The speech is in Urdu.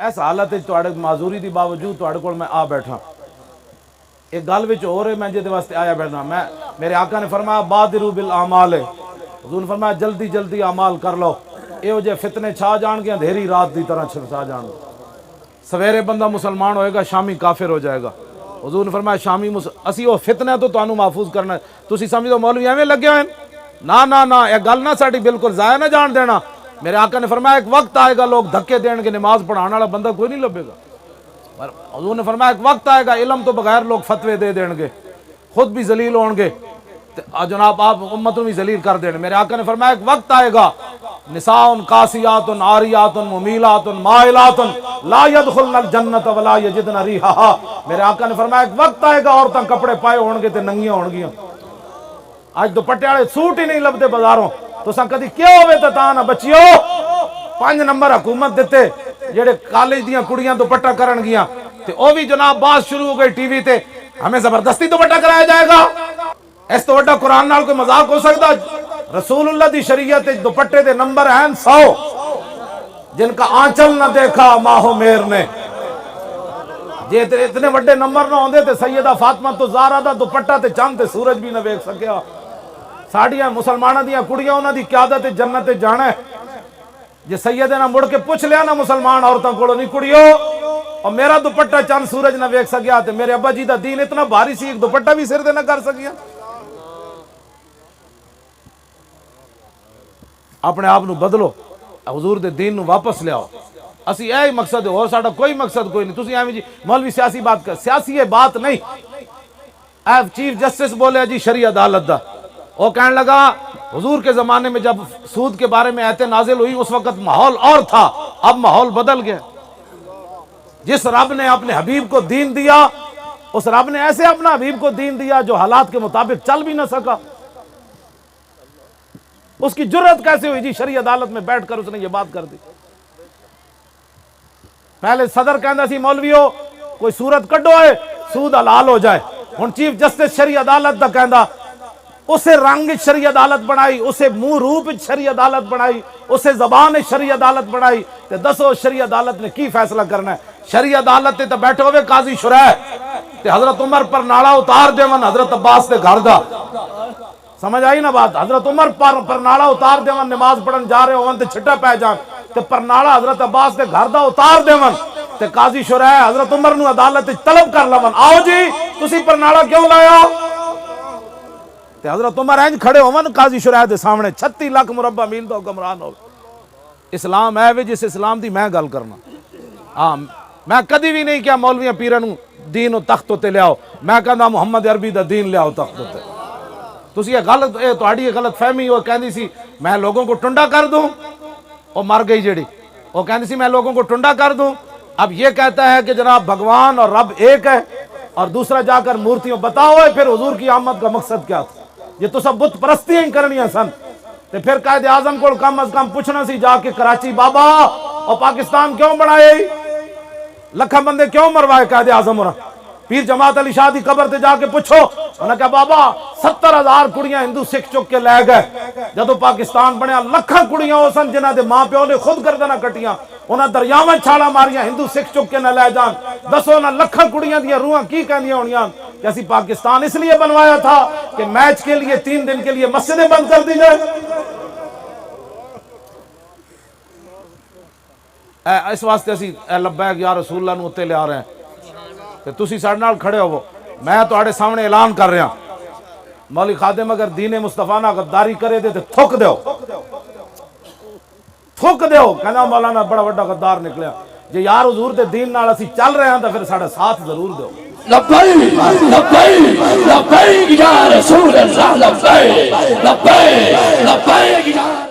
اس حالت تواڈے معذوری دی باوجود تواڈے کول میں آ بیٹھا. ایک گل وچ ہو رہے میں جے واسطے آیا بیٹھا. میں میرے آقا نے فرمایا بادروا بالاعمال، حضور نے فرمایا جلدی جلدی اعمال کر لو. یہو جے فتنے چھا جان گے اندھیری رات دی طرح چھا جان گے. سویرے بندہ مسلمان ہوئے گا، شامی کافر ہو جائے گا. حضور نے فرمایا شامی اسی وہ فتنہ تو تانوں محفوظ کرنا ہے. تسی سمجھو مولوی ایویں لگے ہوئے نہ یہ گل نہ ساڈی بالکل ضائع نہ جان دینا. میرے آقا نے فرمایا ایک وقت آئے گا لوگ دھکے دین کے نماز پڑھانے والا بندہ کوئی نہیں لبے گا. حضور نے فرمایا ایک وقت آئے گا علم تو بغیر لوگ فتوے دے دیں گے، خود بھی ذلیل ہون گے، جناب آپ امتوں بھی ذلیل کر دیں. میرے آقا نے فرمایا ایک وقت آئے گا نساء قاسیات عاریات ممیلات مائلات لا يدخلن الجنت ولا یجدن ریحھا. میرے آقا نے فرمایا ایک وقت آئے گا عورتاں کپڑے پائے ہون گے تے ننگیاں ہون گیاں. آج دوپٹے والے سوٹ ہی نہیں لبدے بازاروں. تساں کدی کیوں ہوئے تا نہ بچیو 5 نمبر حکومت دیتے جڑے کالج دیاں کڑیاں دوپٹہ کرن گیاں تے او بھی جناب بات شروع ہو گئی ٹی وی تے ہمیں زبردستی دوپٹہ کرایا جائے گا. اس تو بڑا قرآن نال کوئی مذاق ہو سکتا؟ رسول اللہ دی شریعت دوپٹے دے نمبر ہیں 100 جن کا آنچل نہ دیکھا ماہو میر نے. جے اتنے بڑے نمبر نہ ہوندے تے سیدہ فاطمہ تو زہرا دا دوپٹہ تے چاند تے سورج بھی نہ ویکھ سکیا. ساڈیاں مسلماناں دیاں کڑیاں انہاں دی قیادت جنت جانا ہے. جے سیدنا مڑ کے پوچھ لیا نا مسلمان عورتاں کولوں نہیں کڑیو اور میرا دوپٹہ چاند سورج نہ ویکھ سکیا تے میرے ابا جی دا دین اتنا بھاری سی ایک دوپٹہ بھی سر تے نہ کر سکیا. اپنے آپ نو بدلو، حضور دے دین نو واپس لے آؤ. اسی یہی مقصد ہے اور ساڈا کوئی مقصد کوئی نہیں. تسی ایویں جی مولوی سیاسی بات کر، سیاسی یہ بات نہیں. اے چیف جسٹس بولے جی شرعی عدالت دا، وہ کہنے لگا حضور کے زمانے میں جب سود کے بارے میں آیتیں نازل ہوئی اس وقت ماحول اور تھا، اب ماحول بدل گیا. جس رب نے اپنے حبیب کو دین دیا اس رب نے ایسے اپنا حبیب کو دین دیا جو حالات کے مطابق چل بھی نہ سکا. اس کی جرت کیسے ہوئی جی شرعی عدالت میں بیٹھ کر اس نے یہ بات کر دی. پہلے صدر کہندا سی مولویو کوئی صورت کڈو ہے سود حلال ہو جائے. ہن چیف جسٹس شرعی عدالت دا کہندا اسے رنگ شرعی عدالت بنائی، اسے منہ روپ شرعی عدالت بنائی، اسے زبان شرعی عدالت بنائی. تے دسو شرعی عدالت نے کی فیصلہ کرنا ہے؟ شرعی عدالت تے بیٹھے ہوئے قاضی شرح تے حضرت عمر پر نالا اتار دیون حضرت عباس دے گھر دا. سمجھ آئی نا بات؟ حضرت عمر پر نالا اتار دیون نماز پڑھن جا رہے ہون تے چھٹا پہ جان تے پر نالا حضرت عباس دے گھر دا اتار دیون تے قاضی شرح حضرت عمر نو عدالت طلب کر لون آؤ جی تسی پر نالا کیوں لایا؟ تے حضرت عمر اینج کھڑے ہون قاضی شرح دے سامنے 36 لاکھ مربع میل دا حکمران ہو. اسلام ہے وے جس اسلام دی میں گل کرنا. ہاں میں کدی بھی نہیں کیا مولویاں پیراں نو دین و تخت تے لیاؤ. میں کہندا محمد عربی دا دین لیاؤ تخت تے. تسی یہ غلط تہاڈی یہ غلط فہمی ہو. کہندی سی میں لوگوں کو ٹنڈا کر دوں، وہ مر گئی جڑی. وہ کہندی سی میں لوگوں کو ٹنڈا کر دوں. اب یہ کہتا ہے کہ جناب بھگوان اور رب ایک ہے اور دوسرا جا کر مورتیوں بتاؤ پھر حضور کی آمد کا مقصد کیا تھا؟ یہ تو سب بت پرستیاں ہی کرنیاں سن. تے پھر قائد اعظم کو کم از کم پوچھنا سی جا کے کراچی بابا اور پاکستان کیوں بنائے؟ لکھاں بندے کیوں مروائے قائد اعظم اور پیر جماعت علی شاہ دی قبر تے جا کے پوچھو. انہوں نے کہا بابا 70,000 کڑیاں ہندو سکھ چک کے لے گئے. جدو پاکستان بنیا لکھاں کڑیاں ہو سن جنہاں دے ماں پیو نے خود گردناں کٹیاں، انہاں دریاواں چھالا ماریاں ہندو سکھ چک کے نہ لے جان. دسو نہ لکھاں کڑیاں دیاں روحاں کی کہندیاں ہونیاں کہ اسی پاکستان اس لیے بنوایا تھا کہ میچ کے لیے 3 دن کے لیے مسجدیں بند کر دی جائے. اس واسطے اسی اے لبیک یا رسول اللہ نو تے لے آ رہے ہیں تے تسی ساڈے نال کھڑے ہوو. میں تواڈے سامنے اعلان کر رہا مولوی خادم اگر دین مصطفیٰ نہ غداری کرے دے تے تھک دیو کہنا مولانا بڑا بڑا غدار نکلیا. جے یار حضور دے دین نال اسی چل رہے ہیں تے پھر ساڈا ساتھ ضرور دیو. لبیک لبیک لبیک یا رسول اللہ لبیک لبیک لبیک یا